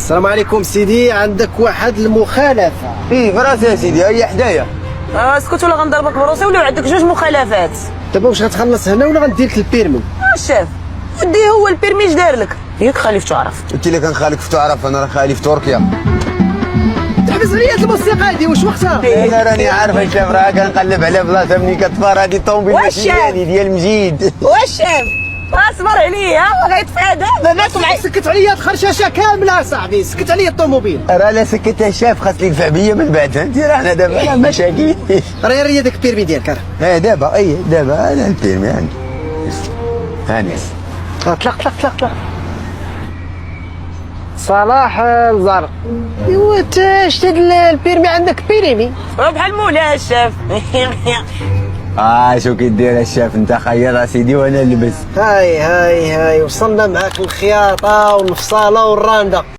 السلام عليكم سيدي، عندك واحد المخالفة. ايه براسي يا سيدي، هي حدايا. اسكت ولا غنضربك بروسي ولا عندك جوج مخالفات. دابا واش غتخلص هنا ولا غندير لك البيرمي؟ الشاف ودي هو البيرمي اش دار لك؟ ياك خليف تعرف. قلت لك كنخالف تعرف، انا راه خالي في تركيا. تحبس عليا الموسيقى هادي، واش وقتها؟ انا راني عارف الشاف، راه كنقلب على بلاصه ملي كتفار هادي الطوموبيل ماشي ديالي، ديال مجيد. واش شاف اصبر عليا وغيتفادى باباك معايا. سكت عليا الخرشاشه كامله صاحبي، سكت عليا الطوموبيل. راه لا سكت يا شاف، خاص لي يدفع بيا من بعد، فهمتي؟ راه انا دابا مشاكل. راه داك البيرمي ديالك. دابا دابا انا البيرمي عندي. هاني طلق صلاح الزهر. ايوا انت شتي البيرمي عندك بيرمي؟ بحال مولا الشاف. شو كيدير الشاف؟ انت خير سيدي وانا نلبس. هاي وصلنا معاك الخياطه والمفصله والرانده.